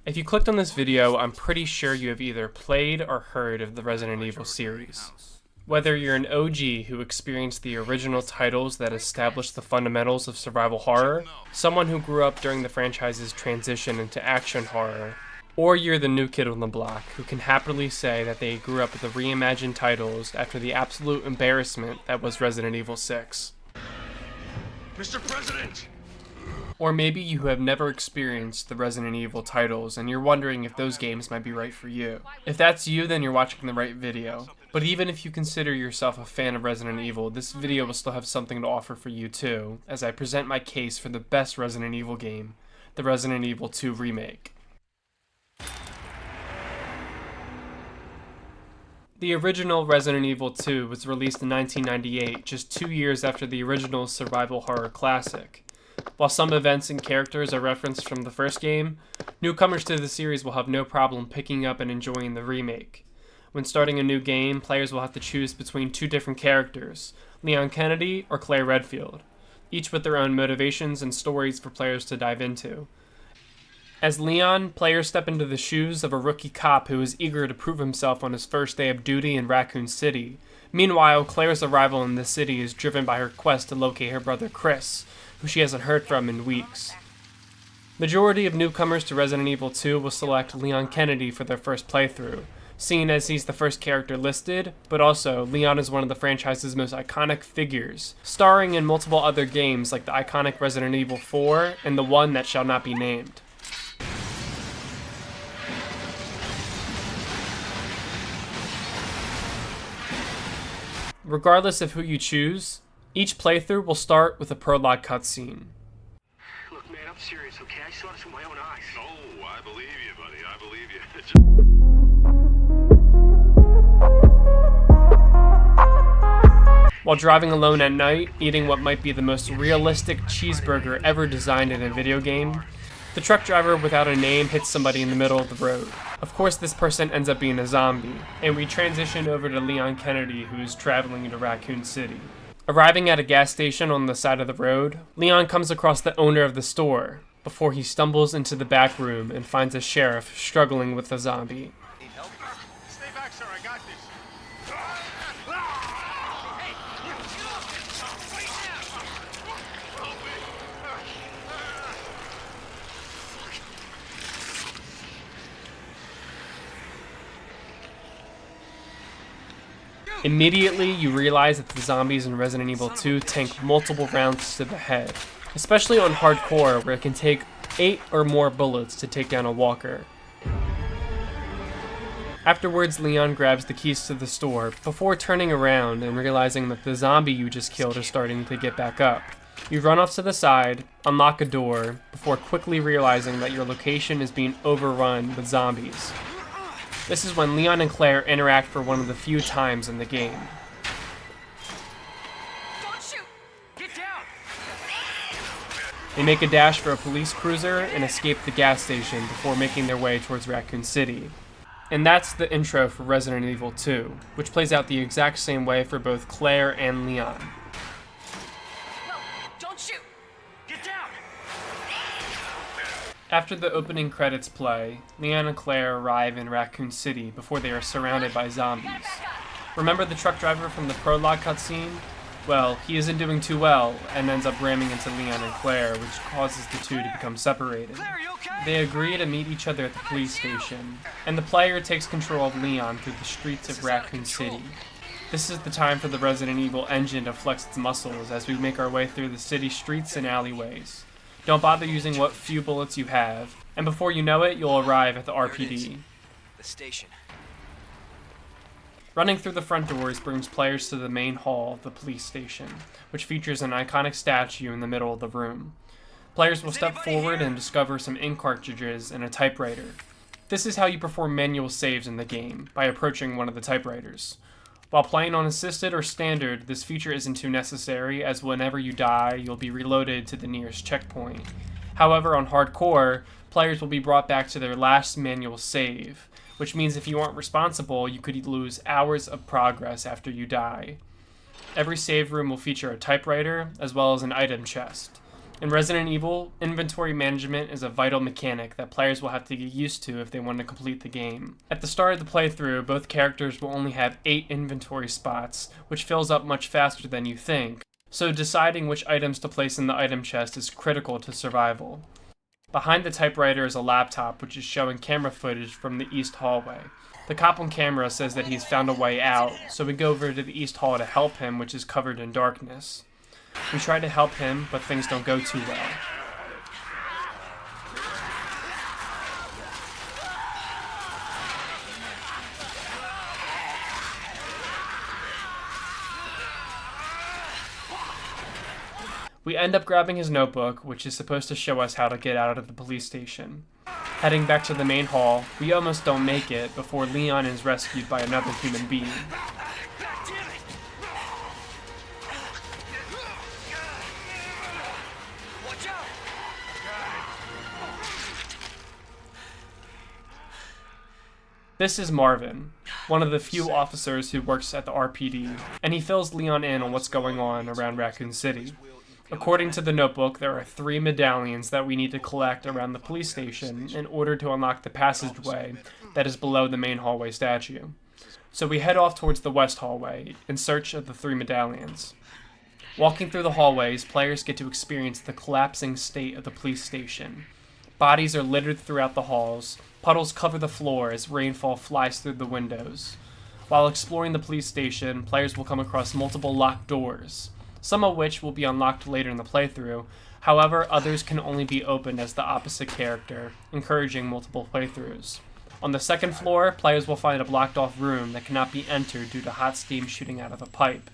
If you clicked on this video, I'm pretty sure you have either played or heard of the Resident Evil series. Whether you're an OG who experienced the original titles that established the fundamentals of survival horror, someone who grew up during the franchise's transition into action horror, or you're the new kid on the block who can happily say that they grew up with the reimagined titles after the absolute embarrassment that was Resident Evil 6. Mr. President! Or maybe you have never experienced the Resident Evil titles and you're wondering if those games might be right for you. If that's you, then you're watching the right video. But even if you consider yourself a fan of Resident Evil, this video will still have something to offer for you too, as I present my case for the best Resident Evil game, the Resident Evil 2 Remake. The original Resident Evil 2 was released in 1998, just 2 years after the original survival horror classic. While some events and characters are referenced from the first game, newcomers to the series will have no problem picking up and enjoying the remake. When starting a new game, players will have to choose between two different characters, Leon Kennedy or Claire Redfield, each with their own motivations and stories for players to dive into. As Leon, players step into the shoes of a rookie cop who is eager to prove himself on his first day of duty in Raccoon City. Meanwhile, Claire's arrival in the city is driven by her quest to locate her brother Chris, who she hasn't heard from in weeks. Majority of newcomers to Resident Evil 2 will select Leon Kennedy for their first playthrough, seeing as he's the first character listed, but also Leon is one of the franchise's most iconic figures, starring in multiple other games like the iconic Resident Evil 4 and the one that shall not be named. Regardless of who you choose, each playthrough will start with a prologue cutscene. Look, man, I'm serious, okay? I saw this with my own eyes. Oh, I believe you, buddy. I believe you. While driving alone at night, eating what might be the most realistic cheeseburger ever designed in a video game, the truck driver without a name hits somebody in the middle of the road. Of course, this person ends up being a zombie, and we transition over to Leon Kennedy, who is traveling into Raccoon City. Arriving at a gas station on the side of the road, Leon comes across the owner of the store, before he stumbles into the back room and finds a sheriff struggling with a zombie. Need help? Stay back, sir. I got this. Immediately, you realize that the zombies in Resident Evil 2 tank multiple rounds to the head, especially on hardcore where it can take 8 or more bullets to take down a walker. Afterwards, Leon grabs the keys to the store before turning around and realizing that the zombie you just killed is starting to get back up. You run off to the side, unlock a door, before quickly realizing that your location is being overrun with zombies. This is when Leon and Claire interact for one of the few times in the game. Don't shoot! Get down! They make a dash for a police cruiser and escape the gas station before making their way towards Raccoon City. And that's the intro for Resident Evil 2, which plays out the exact same way for both Claire and Leon. No! Don't shoot! Get down! After the opening credits play, Leon and Claire arrive in Raccoon City before they are surrounded by zombies. Remember the truck driver from the prologue cutscene? Well, he isn't doing too well and ends up ramming into Leon and Claire, which causes the two to become separated. Claire, you okay? They agree to meet each other at the police station, and the player takes control of Leon through the streets of Raccoon City. This is the time for the Resident Evil engine to flex its muscles as we make our way through the city streets and alleyways. Don't bother using what few bullets you have, and before you know it, you'll arrive at the RPD. The station. Running through the front doors brings players to the main hall of the police station, which features an iconic statue in the middle of the room. Players will step forward and discover some ink cartridges and a typewriter. This is how you perform manual saves in the game, by approaching one of the typewriters. While playing on assisted or standard, this feature isn't too necessary, as whenever you die, you'll be reloaded to the nearest checkpoint. However, on hardcore, players will be brought back to their last manual save, which means if you aren't responsible, you could lose hours of progress after you die. Every save room will feature a typewriter, as well as an item chest. In Resident Evil, inventory management is a vital mechanic that players will have to get used to if they want to complete the game. At the start of the playthrough, both characters will only have 8 inventory spots, which fills up much faster than you think, so deciding which items to place in the item chest is critical to survival. Behind the typewriter is a laptop which is showing camera footage from the east hallway. The cop on camera says that he's found a way out, so we go over to the east hall to help him, which is covered in darkness. We try to help him, but things don't go too well. We end up grabbing his notebook, which is supposed to show us how to get out of the police station. Heading back to the main hall, we almost don't make it before Leon is rescued by another human being. This is Marvin, one of the few officers who works at the RPD, and he fills Leon in on what's going on around Raccoon City. According to the notebook, there are 3 medallions that we need to collect around the police station in order to unlock the passageway that is below the main hallway statue. So we head off towards the west hallway in search of the 3 medallions. Walking through the hallways, players get to experience the collapsing state of the police station. Bodies are littered throughout the halls, puddles cover the floor as rainfall flies through the windows. While exploring the police station, players will come across multiple locked doors, some of which will be unlocked later in the playthrough. However, others can only be opened as the opposite character, encouraging multiple playthroughs. On the second floor, players will find a blocked off room that cannot be entered due to hot steam shooting out of a pipe.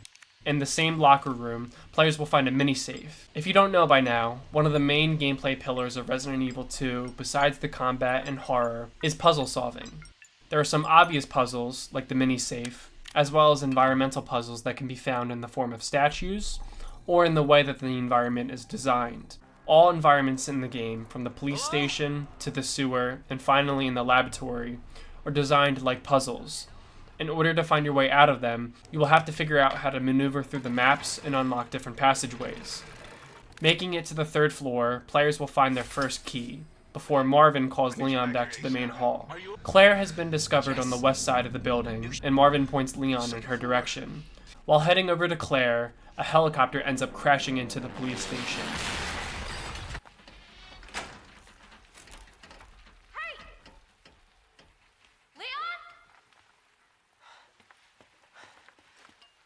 In the same locker room, players will find a mini-safe. If you don't know by now, one of the main gameplay pillars of Resident Evil 2, besides the combat and horror, is puzzle solving. There are some obvious puzzles, like the mini-safe, as well as environmental puzzles that can be found in the form of statues, or in the way that the environment is designed. All environments in the game, from the police station to the sewer, and finally in the laboratory, are designed like puzzles. In order to find your way out of them, you will have to figure out how to maneuver through the maps and unlock different passageways. Making it to the 3rd floor, players will find their first key, before Marvin calls Leon back to the main hall. Claire has been discovered on the west side of the building, and Marvin points Leon in her direction. While heading over to Claire, a helicopter ends up crashing into the police station.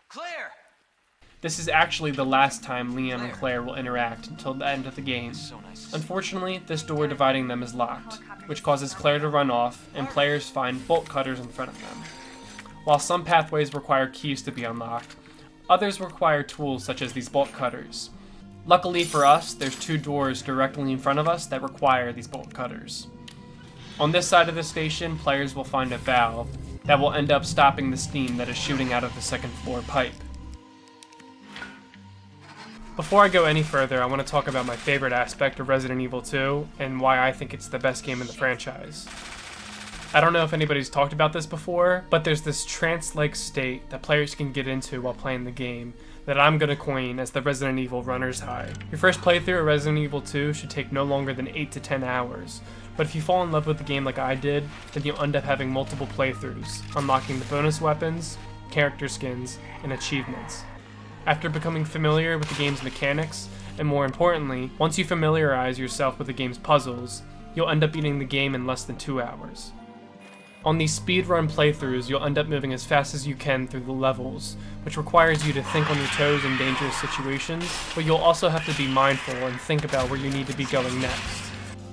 Claire! This is actually the last time Leon and Claire will interact until the end of the game. Unfortunately, this door dividing them is locked, which causes Claire to run off, and players find bolt cutters in front of them. While some pathways require keys to be unlocked, others require tools such as these bolt cutters. Luckily for us, there's 2 doors directly in front of us that require these bolt cutters. On this side of the station, players will find a valve that will end up stopping the steam that is shooting out of the 2nd floor pipe. Before I go any further, I want to talk about my favorite aspect of Resident Evil 2 and why I think it's the best game in the franchise. I don't know if anybody's talked about this before, but there's this trance-like state that players can get into while playing the game that I'm going to coin as the Resident Evil runner's high. Your first playthrough of Resident Evil 2 should take no longer than 8 to 10 hours, but if you fall in love with the game like I did, then you'll end up having multiple playthroughs, unlocking the bonus weapons, character skins, and achievements. After becoming familiar with the game's mechanics, and more importantly, once you familiarize yourself with the game's puzzles, you'll end up beating the game in less than 2 hours. On these speedrun playthroughs, you'll end up moving as fast as you can through the levels, which requires you to think on your toes in dangerous situations, but you'll also have to be mindful and think about where you need to be going next.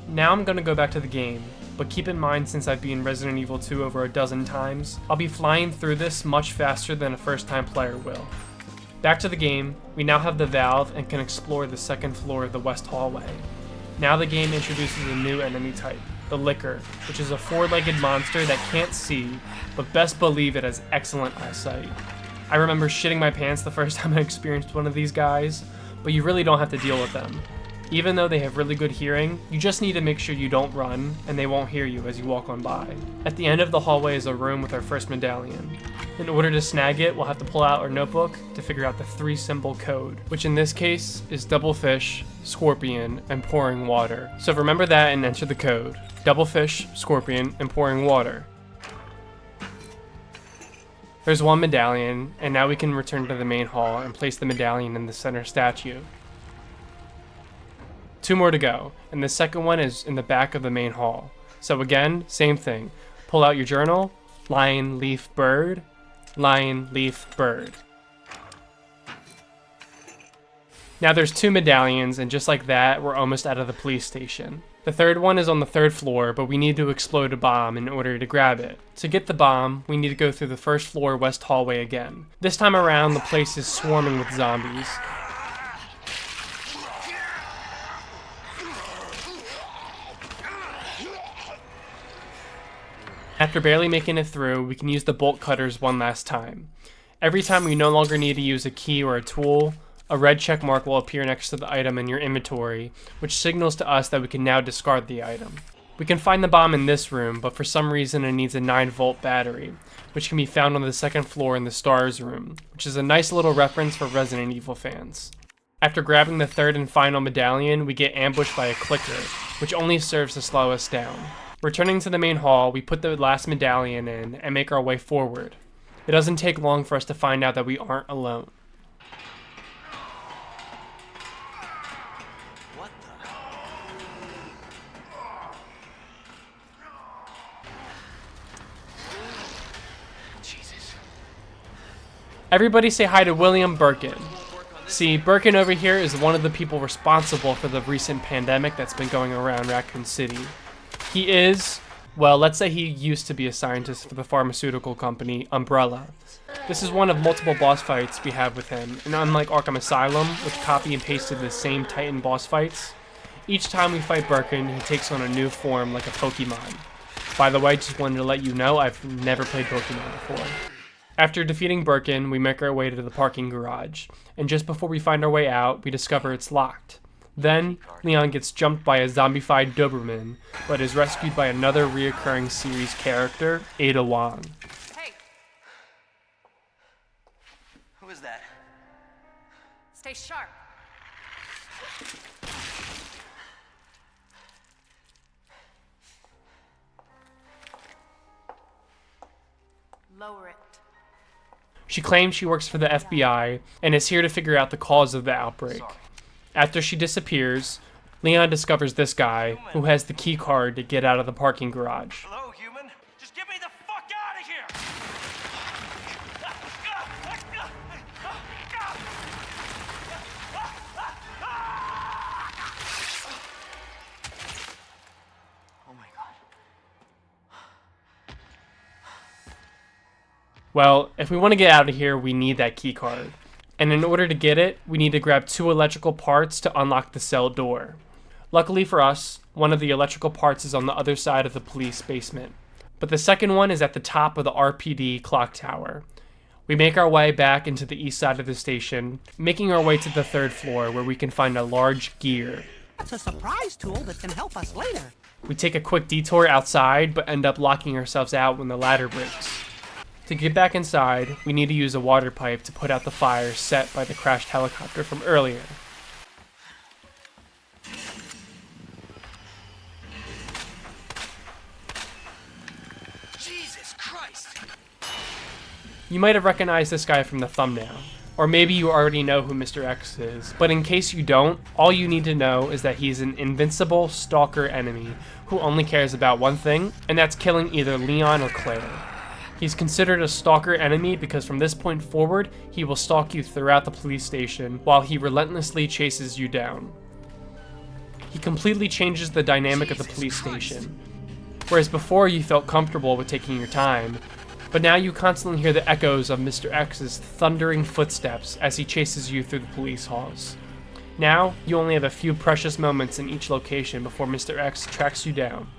Now I'm going to go back to the game, but keep in mind since I've beaten Resident Evil 2 over a dozen times, I'll be flying through this much faster than a first-time player will. Back to the game, we now have the valve and can explore the 2nd floor of the west hallway. Now the game introduces a new enemy type, the Licker, which is a 4-legged monster that can't see, but best believe it has excellent eyesight. I remember shitting my pants the first time I experienced one of these guys, but you really don't have to deal with them. Even though they have really good hearing, you just need to make sure you don't run, and they won't hear you as you walk on by. At the end of the hallway is a room with our first medallion. In order to snag it, we'll have to pull out our notebook to figure out the 3-symbol code, which in this case is double fish, scorpion, and pouring water. So remember that and enter the code. Double fish, scorpion, and pouring water. There's one medallion, and now we can return to the main hall and place the medallion in the center statue. 2 more to go, and the second one is in the back of the main hall. So again, same thing. Pull out your journal, lion, leaf, bird, lion, leaf, bird. Now there's 2 medallions, and just like that, we're almost out of the police station. The third one is on the 3rd floor, but we need to explode a bomb in order to grab it. To get the bomb, we need to go through the 1st floor west hallway again. This time around, the place is swarming with zombies. After barely making it through, we can use the bolt cutters one last time. Every time we no longer need to use a key or a tool, a red check mark will appear next to the item in your inventory, which signals to us that we can now discard the item. We can find the bomb in this room, but for some reason it needs a 9-volt battery, which can be found on the 2nd floor in the Stars room, which is a nice little reference for Resident Evil fans. After grabbing the 3rd and final medallion, we get ambushed by a clicker, which only serves to slow us down. Returning to the main hall, we put the last medallion in and make our way forward. It doesn't take long for us to find out that we aren't alone. What the? Jesus. Everybody say hi to William Birkin. See, Birkin over here is one of the people responsible for the recent pandemic that's been going around Raccoon City. He is, well, let's say he used to be a scientist for the pharmaceutical company Umbrella. This is one of multiple boss fights we have with him, and unlike Arkham Asylum, which copy and pasted the same Titan boss fights, each time we fight Birkin, he takes on a new form like a Pokemon. By the way, just wanted to let you know I've never played Pokemon before. After defeating Birkin, we make our way to the parking garage, and just before we find our way out, we discover it's locked. Then, Leon gets jumped by a zombified Doberman, but is rescued by another reoccurring series character, Ada Wong. Hey, Who is that? stay sharp. Lower it. She claims she works for the FBI and is here to figure out the cause of the outbreak. After she disappears, Leon discovers this guy, who has the key card to get out of the parking garage. Hello, human? Just get me the fuck out of here! Oh my god. Well, if we want to get out of here, we need that key card. And in order to get it, we need to grab 2 electrical parts to unlock the cell door. Luckily for us, one of the electrical parts is on the other side of the police basement, but the second one is at the top of the RPD clock tower. We make our way back into the east side of the station, making our way to the 3rd floor where we can find a large gear. That's a surprise tool that can help us later. We take a quick detour outside, but end up locking ourselves out when the ladder breaks. To get back inside, we need to use a water pipe to put out the fire set by the crashed helicopter from earlier. Jesus Christ! You might have recognized this guy from the thumbnail, or maybe you already know who Mr. X is, but in case you don't, all you need to know is that he's an invincible stalker enemy who only cares about one thing, and that's killing either Leon or Claire. He's considered a stalker enemy because from this point forward, he will stalk you throughout the police station while he relentlessly chases you down. He completely changes the dynamic of the police station. Whereas before you felt comfortable with taking your time, but now you constantly hear the echoes of Mr. X's thundering footsteps as he chases you through the police halls. Now, you only have a few precious moments in each location before Mr. X tracks you down.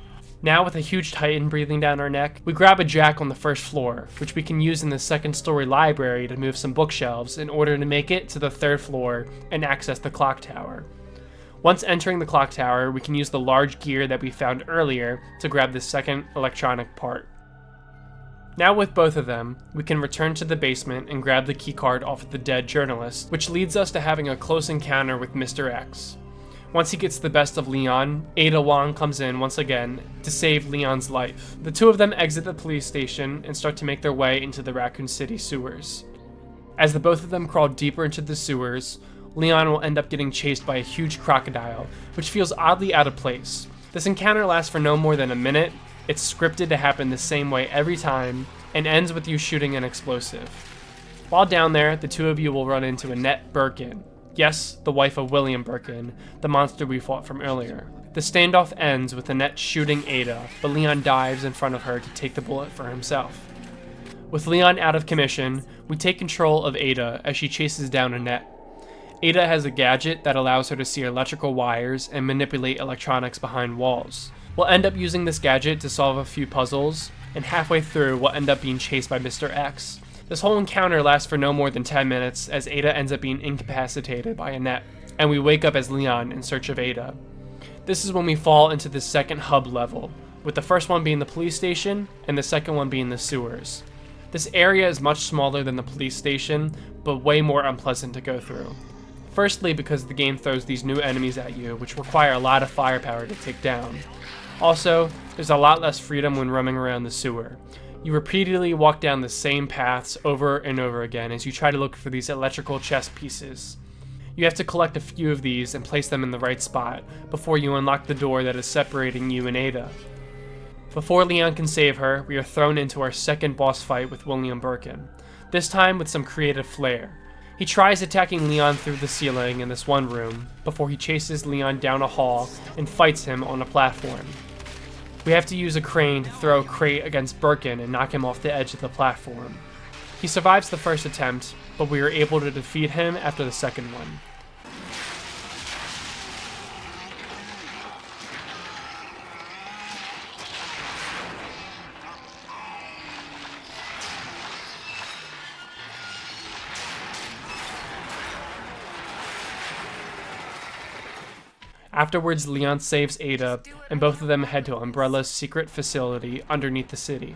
Now, with a huge Titan breathing down our neck, we grab a jack on the 1st floor, which we can use in the 2nd-story library to move some bookshelves in order to make it to the 3rd floor and access the clock tower. Once entering the clock tower, we can use the large gear that we found earlier to grab the second electronic part. Now with both of them, we can return to the basement and grab the keycard off of the dead journalist, which leads us to having a close encounter with Mr. X. Once he gets the best of Leon, Ada Wong comes in once again to save Leon's life. The two of them exit the police station and start to make their way into the Raccoon City sewers. As the both of them crawl deeper into the sewers, Leon will end up getting chased by a huge crocodile, which feels oddly out of place. This encounter lasts for no more than a minute. It's scripted to happen the same way every time, and ends with you shooting an explosive. While down there, the two of you will run into Annette Birkin. Yes, the wife of William Birkin, the monster we fought from earlier. The standoff ends with Annette shooting Ada, but Leon dives in front of her to take the bullet for himself. With Leon out of commission, we take control of Ada as she chases down Annette. Ada has a gadget that allows her to see electrical wires and manipulate electronics behind walls. We'll end up using this gadget to solve a few puzzles, and halfway through we'll end up being chased by Mr. X. This whole encounter lasts for no more than 10 minutes as Ada ends up being incapacitated by Annette, and we wake up as Leon in search of Ada. This is when we fall into the second hub level, with the first one being the police station and the second one being the sewers. This area is much smaller than the police station, but way more unpleasant to go through. Firstly, because the game throws these new enemies at you, which require a lot of firepower to take down. Also, there's a lot less freedom when roaming around the sewer. You repeatedly walk down the same paths over and over again as you try to look for these electrical chess pieces. You have to collect a few of these and place them in the right spot before you unlock the door that is separating you and Ada. Before Leon can save her, we are thrown into our second boss fight with William Birkin, this time with some creative flair. He tries attacking Leon through the ceiling in this one room, before he chases Leon down a hall and fights him on a platform. We have to use a crane to throw a crate against Birkin and knock him off the edge of the platform. He survives the first attempt, but we are able to defeat him after the second one. Afterwards, Leon saves Ada, and both of them head to Umbrella's secret facility underneath the city.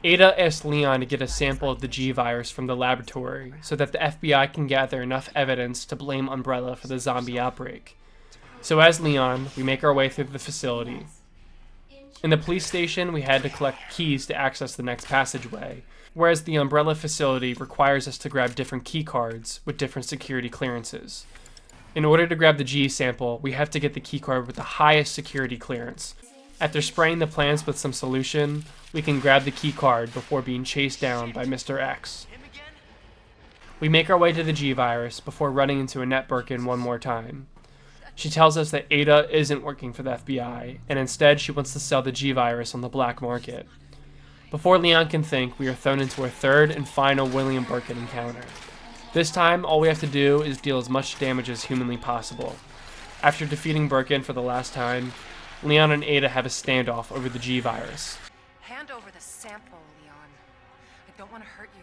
Ada asks Leon to get a sample of the G-virus from the laboratory so that the FBI can gather enough evidence to blame Umbrella for the zombie outbreak. So as Leon, we make our way through the facility. In the police station, we had to collect keys to access the next passageway, whereas the Umbrella facility requires us to grab different key cards with different security clearances. In order to grab the G sample, we have to get the keycard with the highest security clearance. After spraying the plants with some solution, we can grab the keycard before being chased down by Mr. X. We make our way to the G-virus before running into Annette Birkin one more time. She tells us that Ada isn't working for the FBI, and instead she wants to sell the G-virus on the black market. Before Leon can think, we are thrown into our third and final William Birkin encounter. This time, all we have to do is deal as much damage as humanly possible. After defeating Birkin for the last time, Leon and Ada have a standoff over the G-virus. Hand over the sample, Leon. I don't want to hurt you.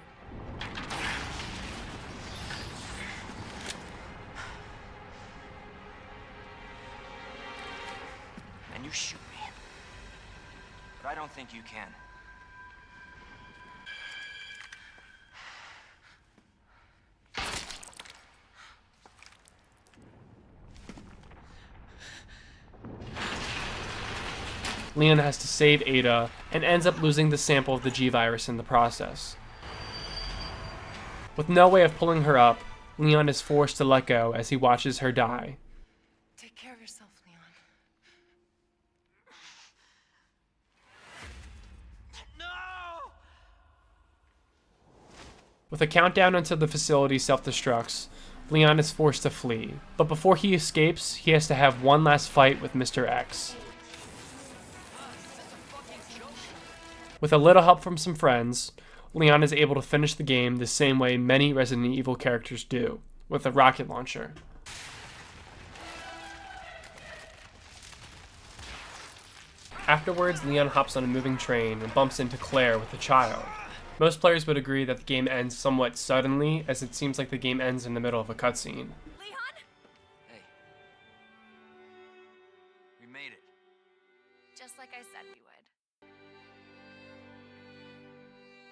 And you shoot me. But I don't think you can. Leon has to save Ada, and ends up losing the sample of the G-virus in the process. With no way of pulling her up, Leon is forced to let go as he watches her die. Take care of yourself, Leon. No! With a countdown until the facility self-destructs, Leon is forced to flee. But before he escapes, he has to have one last fight with Mr. X. With a little help from some friends, Leon is able to finish the game the same way many Resident Evil characters do, with a rocket launcher. Afterwards, Leon hops on a moving train and bumps into Claire with a child. Most players would agree that the game ends somewhat suddenly, as it seems like the game ends in the middle of a cutscene. Leon? Hey. said we would.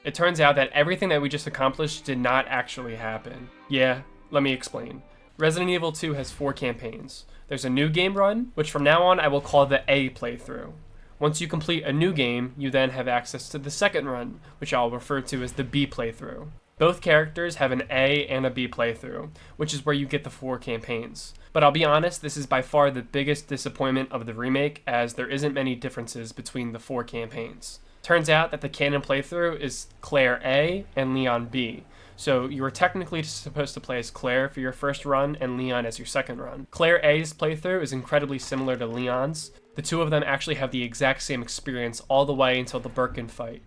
It turns out that everything that we just accomplished did not actually happen. Yeah, let me explain. Resident Evil 2 has 4 campaigns. There's a new game run, which from now on I will call the A playthrough. Once you complete a new game, you then have access to the second run, which I'll refer to as the B playthrough. Both characters have an A and a B playthrough, which is where you get the 4 campaigns. But I'll be honest, this is by far the biggest disappointment of the remake, as there isn't many differences between the 4 campaigns. Turns out that the canon playthrough is Claire A and Leon B. So you were technically supposed to play as Claire for your first run and Leon as your second run. Claire A's playthrough is incredibly similar to Leon's. The two of them actually have the exact same experience all the way until the Birkin fight.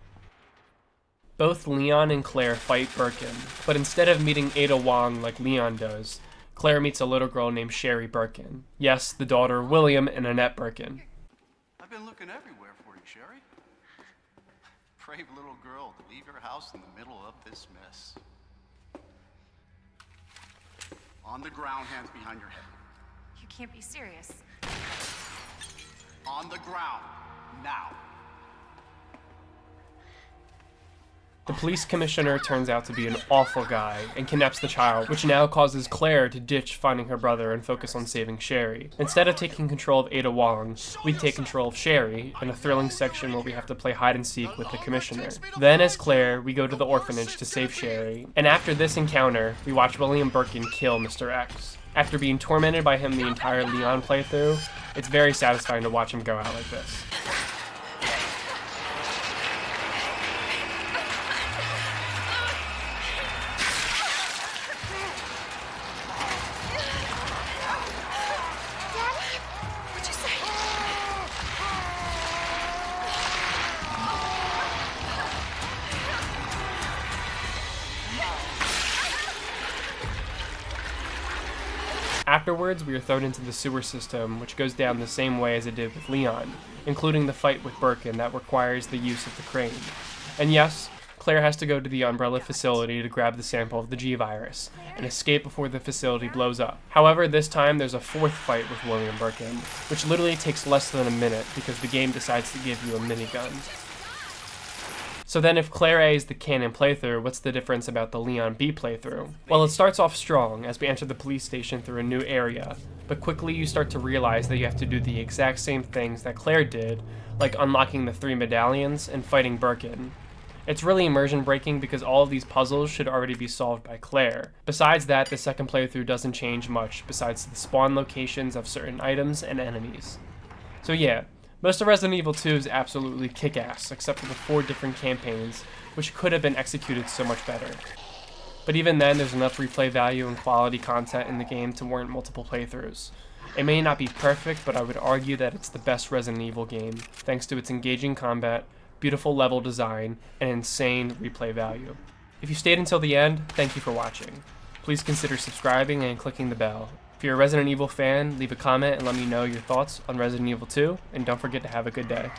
Both Leon and Claire fight Birkin, but instead of meeting Ada Wong like Leon does, Claire meets a little girl named Sherry Birkin. Yes, the daughter of William and Annette Birkin. I've been looking everywhere for you, Sherry. Brave little girl to leave your house in the middle of this mess. On the ground, hands behind your head. You can't be serious. On the ground, now. The police commissioner turns out to be an awful guy and kidnaps the child, which now causes Claire to ditch finding her brother and focus on saving Sherry. Instead of taking control of Ada Wong, we take control of Sherry in a thrilling section where we have to play hide and seek with the commissioner. Then as Claire, we go to the orphanage to save Sherry, and after this encounter, we watch William Birkin kill Mr. X. After being tormented by him the entire Leon playthrough, it's very satisfying to watch him go out like this. What'd you say? Afterwards, we are thrown into the sewer system, which goes down the same way as it did with Leon, including the fight with Birkin that requires the use of the crane. And yes, Claire has to go to the Umbrella facility to grab the sample of the G-Virus, and escape before the facility blows up. However, this time there's a 4th fight with William Birkin, which literally takes less than a minute because the game decides to give you a minigun. So then if Claire A is the canon playthrough, what's the difference about the Leon B playthrough? Well, it starts off strong as we enter the police station through a new area, but quickly you start to realize that you have to do the exact same things that Claire did, like unlocking the 3 medallions and fighting Birkin. It's really immersion breaking because all of these puzzles should already be solved by Claire. Besides that, the second playthrough doesn't change much besides the spawn locations of certain items and enemies. So yeah, most of Resident Evil 2 is absolutely kick-ass, except for the 4 different campaigns, which could have been executed so much better. But even then, there's enough replay value and quality content in the game to warrant multiple playthroughs. It may not be perfect, but I would argue that it's the best Resident Evil game, thanks to its engaging combat, beautiful level design, and insane replay value. If you stayed until the end, thank you for watching. Please consider subscribing and clicking the bell. If you're a Resident Evil fan, leave a comment and let me know your thoughts on Resident Evil 2, and don't forget to have a good day.